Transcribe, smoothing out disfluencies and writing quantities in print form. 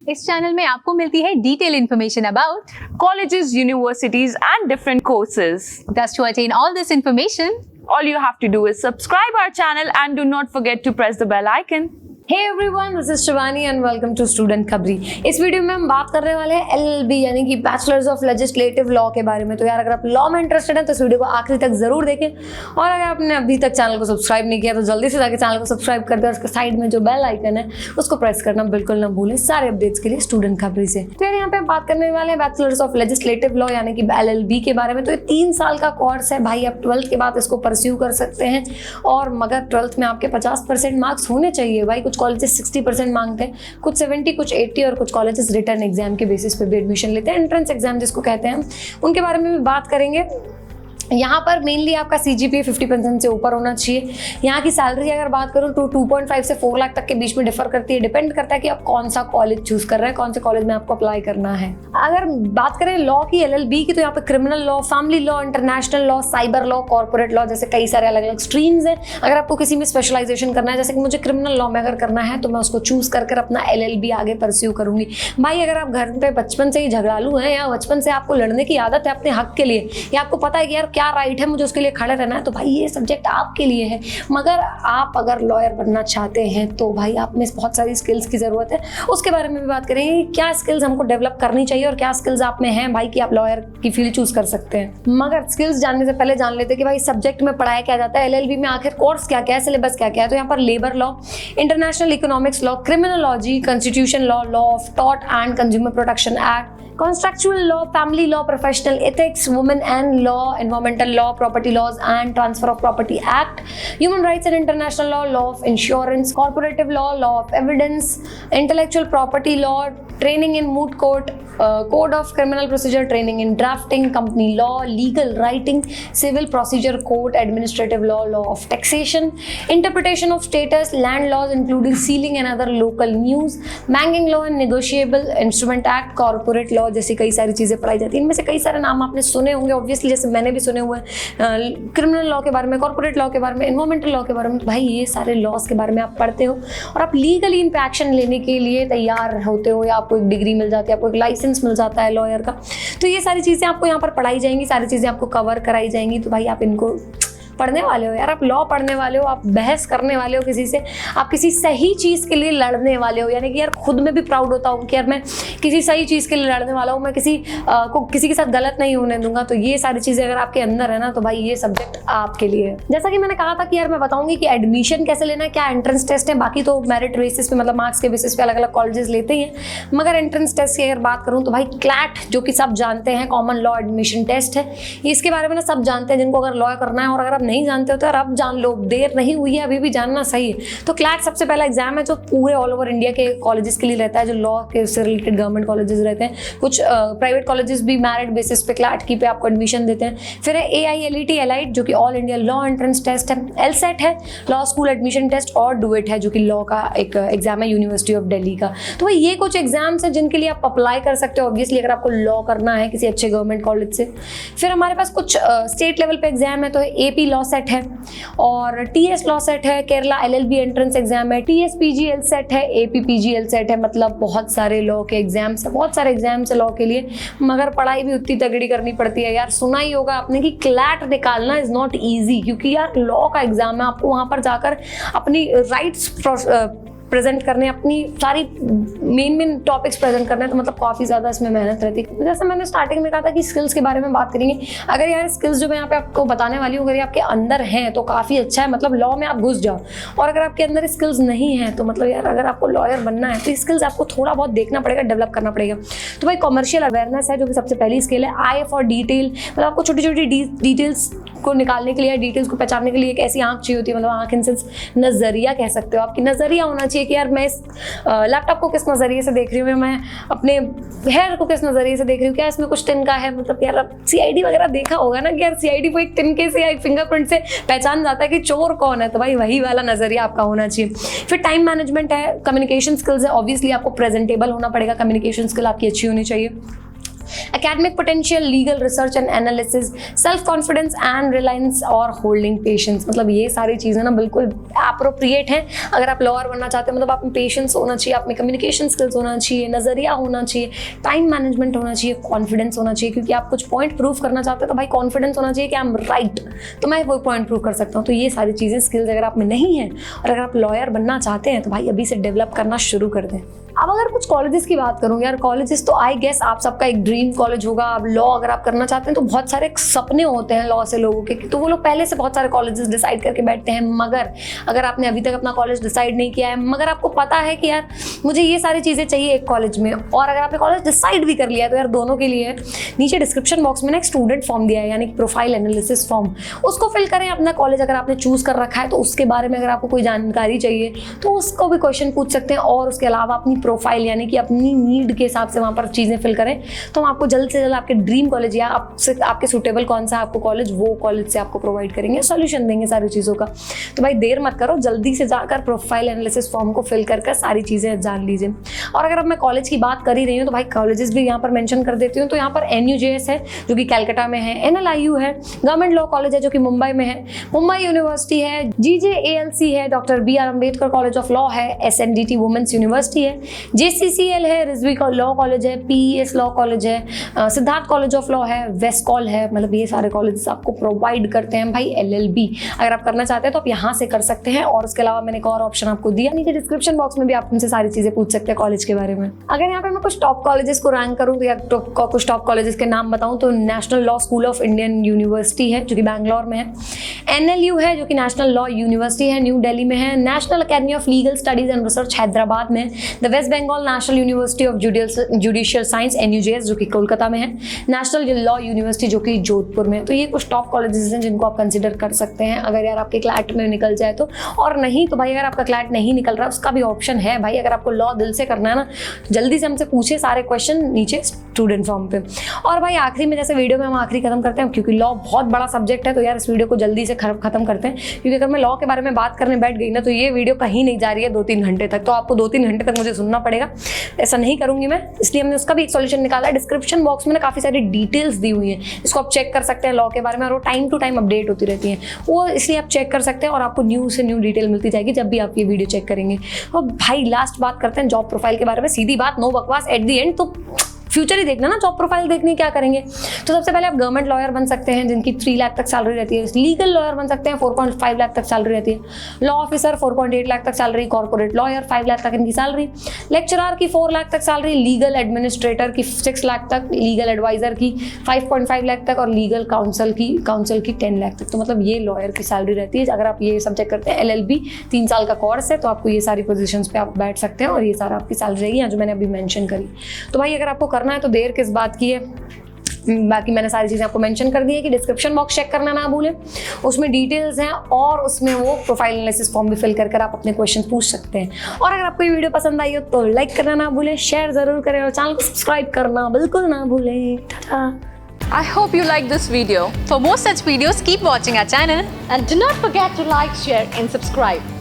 इस चैनल में आपको मिलती है detail information about colleges, universities, and different courses. thus to attain all this information. All you have to do is subscribe our channel and do not forget to press the bell icon. Hey everyone, this is Shivani and welcome to student Khabri. इस video में हम बात करने वाले हैं LLB यानी कि bachelors of legislative law के बारे में। तो यार, अगर आप लॉ में इंटरेस्टेड हैं तो इस वीडियो को आखिरी तक जरूर देखें, और अगर आपने अभी तक चैनल को सब्सक्राइब नहीं किया तो जल्दी से जाकर चैनल को सब्सक्राइब कर दें और उसके साइड में जो बेल आइकन है उसको प्रेस करना बिल्कुल ना भूलें सारे अपडेट्स के लिए स्टूडेंट खबरी से। तो यार, यहाँ पे बात करने वाले हैं बैचलर्स ऑफ लेजिस्लेटिव लॉ यानी कि एलएलबी के बारे में। तो ये 3 साल का कोर्स है भाई, आप 12th के बाद इसको परस्यू कर सकते हैं। और मगर 12th में आपके 50% मार्क्स होने चाहिए भाई। कुछ कॉलेजेस 60% मांगते हैं, कुछ 70, कुछ 80, और कुछ कॉलेजेस रिटर्न एग्जाम के बेसिस पे भी एडमिशन लेते हैं। एंट्रेंस एग्जाम जिसको कहते हैं, उनके बारे में भी बात करेंगे। यहाँ पर मेनली आपका CGPA 50% से ऊपर होना चाहिए। यहाँ की सैलरी अगर बात करूँ तो 2.5 से 4 लाख तक के बीच में डिफर करती है। डिपेंड करता है कि आप कौन सा कॉलेज चूज कर रहे हैं, कौन से कॉलेज में आपको अप्लाई करना है। अगर बात करें लॉ की, LLB की, तो यहाँ पे criminal law, family law, international law, cyber law, corporate law जैसे कई सारे अलग अलग स्ट्रीम्स हैं। अगर आपको किसी में स्पेशलाइजेशन करना है, जैसे कि मुझे क्रिमिनल लॉ में अगर करना है तो मैं उसको चूज कर अपना LLB आगे परस्यू करूंगी। भाई, अगर आप घर पे बचपन से ही झगड़ालू हैं या बचपन से आपको लड़ने की आदत है अपने हक के लिए, या आपको पता है कि यार क्या राइट है, मुझे उसके लिए खड़े रहना है, तो भाई ये सब्जेक्ट आपके लिए है। मगर आप अगर लॉयर बनना चाहते हैं तो भाई आप में बहुत सारी स्किल्स की ज़रूरत है। उसके बारे में भी बात करेंगे, क्या स्किल्स हमको डेवलप करनी चाहिए और क्या स्किल्स आप में हैं भाई कि आप लॉयर की फील्ड चूज कर सकते हैं। मगर स्किल्स जानने से पहले जान लेते हैं कि भाई सब्जेक्ट में पढ़ाया क्या जाता है, LLB में आखिर कोर्स क्या क्या है, सिलेबस क्या क्या है। तो यहाँ पर labour law, international economics law, criminology, constitution law, law of tort and consumer protection act, contractual law, family law, professional ethics, women and law, environmental law, property laws and transfer of property act, human rights and international law, law of insurance, corporative law, law of evidence, intellectual property law, training in moot court, code of criminal procedure, training in drafting, company law, legal writing, civil procedure code, administrative law, law of taxation, interpretation of status, land laws including ceiling and other local news, banking law and negotiable instrument act, corporate law, जैसी कई सारी चीज़ें पढ़ाई जाती हैं। इनमें से कई सारे नाम आपने सुने होंगे ऑब्वियसली, जैसे मैंने भी सुने हुए हैं क्रिमिनल लॉ के बारे में, कॉर्पोरेट लॉ के बारे में, एनवायरमेंटल लॉ के बारे में। भाई ये सारे लॉज के बारे में आप पढ़ते हो और आप लीगली इन पे एक्शन लेने के लिए तैयार होते हो, या आपको एक डिग्री मिल जाती है, आपको एक लाइसेंस मिल जाता है लॉयर का। तो ये सारी चीज़ें आपको यहाँ पर पढ़ाई जाएंगी, सारी चीज़ें आपको कवर कराई जाएंगी। तो भाई आप इनको पढ़ने वाले हो यार, आप लॉ पढ़ने वाले हो, आप बहस करने वाले हो किसी से, आप किसी सही चीज़ के लिए लड़ने वाले हो। यानी कि यार खुद में भी प्राउड होता हूँ कि यार मैं किसी सही चीज़ के लिए लड़ने वाला हूँ, मैं किसी को किसी के साथ गलत नहीं होने दूंगा। तो ये सारी चीज़ें अगर आपके अंदर है ना, तो भाई ये सब्जेक्ट आपके लिए है। जैसा कि मैंने कहा था कि यार मैं बताऊंगी कि एडमिशन कैसे लेना है, क्या एंट्रेंस टेस्ट है, बाकी तो मेरिट बेसिस पे मतलब मार्क्स के बेसिस पे अलग अलग कॉलेजेस लेते हैं। मगर एंट्रेंस टेस्ट की अगर बात करूँ तो भाई क्लैट, जो कि सब जानते हैं, कॉमन लॉ एडमिशन टेस्ट है। इसके बारे में ना सब जानते हैं जिनको अगर लॉ करना है, और अगर आप नहीं जानते हो तो यार अब जान लो, देर नहीं हुई है, अभी भी जानना सही है। तो क्लैट सबसे पहला एग्जाम है जो पूरे ऑल ओवर इंडिया के कॉलेजेस के लिए रहता है, जो लॉ के से रिलेटेड गवर्नमेंट कॉलेजेस रहते हैं। कुछ प्राइवेट कॉलेजेस भी मेरिट बेसिस पे क्लैट की पे आपको एडमिशन देते हैं। फिर है AILET एलाइट, जो कि all India law entrance test है। LSAT है, लॉ स्कूल एडमिशन टेस्ट, और डुएट है जो कि लॉ का एक एग्जाम है यूनिवर्सिटी ऑफ दिल्ली का। तो भाई ये कुछ एग्जाम्स हैं जिनके लिए आप अप्लाई कर सकते हो ऑब्वियसली अगर आपको लॉ करना है किसी अच्छे गवर्नमेंट कॉलेज से। फिर हमारे पास कुछ स्टेट लेवल पे एग्जाम है, तो AP लॉ सेट है, और TS लॉ सेट है, केरला LLB एंट्रेंस एग्जाम है, TSPG LSAT है, APPG LSAT है। मतलब बहुत सारे लॉ के एग्जाम्स है, बहुत सारे एग्जाम्स है लॉ के लिए, मगर पढ़ाई भी उतनी तगड़ी करनी पड़ती है यार। सुना ही होगा आपने कि क्लैट निकालना इज नॉट ईजी, क्योंकि यार लॉ का एग्जाम है, आपको वहां पर जाकर अपनी राइट्स प्रेजेंट करने, अपनी सारी मेन टॉपिक्स प्रेजेंट करने, तो मतलब काफ़ी ज़्यादा इसमें मेहनत रहती है। जैसे मैंने स्टार्टिंग में कहा था कि स्किल्स के बारे में बात करेंगे। अगर यार स्किल्स जो मैं यहाँ पे आपको बताने वाली हूँ अगर ये आपके अंदर हैं तो काफ़ी अच्छा है, मतलब लॉ में आप घुस जाओ। और अगर आपके अंदर स्किल्स नहीं है तो मतलब यार अगर आपको लॉयर बनना है तो स्किल्स आपको थोड़ा बहुत देखना पड़ेगा, डेवलप करना पड़ेगा। तो भाई कॉमर्शियल अवेयरनेस है जो कि सबसे पहली स्किल है। आई फॉर डिटेल, मतलब आपको छोटी छोटी डिटेल्स को निकालने के लिए, डिटेल्स को पहचानने के लिए एक ऐसी आंख चाहिए होती है, मतलब आंख इन सेंस नज़रिया कह सकते हो। आपकी नज़रिया होना चाहिए कि यार मैं इस लैपटॉप को किस नज़रिए से देख रही हूँ, मैं अपने हेयर को किस नज़रिए से देख रही हूँ, क्या इसमें कुछ तिनका है। मतलब यार अब CID वगैरह देखा होगा ना कि यार CID को एक तिनके से या एक फिंगरप्रिंट से पहचान जाता है कि चोर कौन है। तो भाई वही वाला नज़रिया आपका होना चाहिए। फिर टाइम मैनेजमेंट है, कम्युनिकेशन स्किल्स है, ऑब्वियसली आपको प्रेजेंटेबल होना पड़ेगा, कम्युनिकेशन स्किल आपकी अच्छी होनी चाहिए। Academic potential, legal research and analysis, self confidence and Reliance और होल्डिंग पेशेंस। मतलब ये सारी चीज़ें ना बिल्कुल अप्रोप्रिएट हैं अगर आप लॉयर बनना चाहते हैं। मतलब आप में पेशेंस होना चाहिए, आप में कम्युनिकेशन स्किल्स होना चाहिए, नज़रिया होना चाहिए, टाइम मैनेजमेंट होना चाहिए, कॉन्फिडेंस होना चाहिए, क्योंकि आप कुछ पॉइंट प्रूव करना चाहते हैं तो भाई कॉन्फिडेंस होना चाहिए कि आई एम राइट, तो मैं वो पॉइंट प्रूव कर सकता हूँ। तो ये सारी चीज़ें स्किल्स अगर आप में नहीं है और अगर आप लॉयर बनना चाहते हैं तो भाई अभी से डेवलप करना शुरू कर दें। अब अगर कुछ कॉलेजेस की बात करूँ यार, कॉलेजेस तो आई गेस आप सबका एक ड्रीम कॉलेज होगा। आप लॉ अगर आप करना चाहते हैं तो बहुत सारे सपने होते हैं लॉ से लोगों के, तो वो लोग पहले से बहुत सारे कॉलेजेस डिसाइड करके बैठते हैं। मगर अगर आपने अभी तक अपना कॉलेज डिसाइड नहीं किया है, मगर आपको पता है कि यार मुझे ये सारी चीज़ें चाहिए एक कॉलेज में, और अगर आपने कॉलेज डिसाइड भी कर लिया है तो यार दोनों के लिए नीचे डिस्क्रिप्शन बॉक्स में ना एक स्टूडेंट फॉर्म दिया है, यानी कि प्रोफाइल एनालिसिस फॉर्म, उसको फिल करें। अपना कॉलेज अगर आपने चूज कर रखा है तो उसके बारे में अगर आपको कोई जानकारी चाहिए तो उसको भी क्वेश्चन पूछ सकते हैं, और उसके अलावा अपनी प्रोफाइल यानी कि अपनी नीड के हिसाब से वहाँ पर चीज़ें फिल करें। तो हम आपको जल्द से जल्द आपके ड्रीम कॉलेज या आपके सूटेबल कौन सा आपको कॉलेज, वो कॉलेज से आपको प्रोवाइड करेंगे, सॉल्यूशन देंगे सारी चीज़ों का। तो भाई देर मत करो, जल्दी से जाकर प्रोफाइल एनालिसिस फॉर्म को फिल कर सारी चीज़ें जान लीजिए। और अगर अब मैं कॉलेज की बात कर ही रही हूँ तो भाई कॉलेजेस भी यहाँ पर मेंशन कर देती हूँ। तो यहाँ पर NUJS है जो कि कैलकाटा में है, NLIU है, गवर्नमेंट लॉ कॉलेज है जो कि मुंबई में है, मुंबई यूनिवर्सिटी है, GJALC है, doctor BR Ambedkar college of law है, SNDT वुमेन्स यूनिवर्सिटी है, JCCL है, रिजवी लॉ कॉलेज है, PES लॉ कॉलेज है, सिद्धार्थ कॉलेज ऑफ लॉ है, वेस्कॉल है। मतलब ये सारे कॉलेजेस आपको प्रोवाइड करते हैं भाई LLB। अगर आप करना चाहते हैं तो आप यहाँ से कर सकते हैं। और उसके अलावा मैंने एक और ऑप्शन आपको दिया नीचे डिस्क्रिप्शन बॉक्स में भी, आप उनसे सारी चीज़ें पूछ सकते हैं कॉलेज के बारे में। अगर यहाँ पे मैं कुछ टॉप कॉलेजेस को रैंक करूँ तो यार कुछ टॉप कॉलेजेस के नाम बताऊँ तो national law school of Indian university है जो कि बैंगलोर में है, NLU है जो कि नेशनल लॉ यूनिवर्सिटी है, न्यू दिल्ली में है, national academy of legal studies and research Hyderabad में, the west Bengal national university of judicial science NUJS जो कि कोलकाता में है, नेशनल लॉ यूनिवर्सिटी जो कि जोधपुर में है। तो ये कुछ टॉप कॉलेजेस हैं जिनको आप कंसिडर कर सकते हैं अगर यार आपके क्लैट में निकल जाए तो। और नहीं तो भाई अगर आपका क्लैट नहीं निकल रहा उसका भी ऑप्शन है भाई। अगर आपको लॉ दिल से करना है ना, जल्दी से हमसे पूछे सारे क्वेश्चन नीचे स्टूडेंट फॉर्म पे। और भाई आखिरी में, जैसे वीडियो में हम आखिरी खत्म करते हैं क्योंकि लॉ बहुत बड़ा सब्जेक्ट है, तो यार इस वीडियो को जल्दी से खत्म करते हैं, क्योंकि अगर मैं लॉ के बारे में बात करने बैठ गई ना तो ये वीडियो कहीं नहीं जा रही है 2-3 घंटे तक, तो आपको 2-3 घंटे तक मुझे सुनना पड़ेगा। ऐसा नहीं करूंगी मैं, इसलिए हमने उसका भी एक सॉल्यूशन निकाला है। डिस्क्रिप्शन बॉक्स में ना काफ़ी सारी डिटेल्स दी हुई हैं, इसको आप चेक कर सकते हैं लॉ के बारे में, और वो टाइम टू टाइम अपडेट होती रहती हैं, वो इसलिए आप चेक कर सकते हैं और आपको न्यू से न्यू डिटेल मिलती जाएगी जब भी आप ये वीडियो चेक करेंगे। और भाई लास्ट बात करते हैं जॉब प्रोफाइल के बारे में, सीधी बात, नो बकवास एट दी एंड। तो फ्यूचर ही देखना ना, जॉब प्रोफाइल देखनी क्या करेंगे। तो सबसे पहले आप गवर्नमेंट लॉयर बन सकते हैं जिनकी 3 लाख तक सैलरी रहती है, लीगल लॉयर बन सकते हैं 4.5 लाख तक सैलरी रहती है, लॉ ऑफिसर 4.8 लाख तक सैलरी, कॉर्पोरेट लॉयर 5 लाख तक इनकी सैलरी, लेक्चरर की 4 लाख तक सैलरी, लीगल एडमिनिस्ट्रेटर की 6 लाख तक, लीगल एडवाइजर की 5.5 लाख तक और लीगल काउंसिल की 10 लाख तक। तो मतलब ये लॉयर की सैलरी रहती है। अगर आप ये सब्जेक्ट करते हैं LLB 3 साल का कोर्स है तो आपको ये सारी पोजीशंस पे आप बैठ सकते हैं और ये सारा आपकी सैलरी रहेगी जो मैंने अभी मेंशन करी। तो भाई अगर आपको करना है तो देर किस बात की है, बाकी मैंने सारी चीज़ें आपको मेंशन कर दी है कि डिस्क्रिप्शन बॉक्स चेक करना ना भूलें, उसमें डिटेल्स हैं और उसमें वो प्रोफाइल एनालिसिस फॉर्म भी फिल कर आप अपने क्वेश्चन पूछ सकते हैं। और अगर आपको ये वीडियो पसंद आई हो तो लाइक करना ना भूलें, शेयर ज़रूर करें और चैनल को सब्सक्राइब करना बिल्कुल ना भूलें। I hope you like this video. For more such videos, keep watching our channel. And do not forget to like, share and subscribe.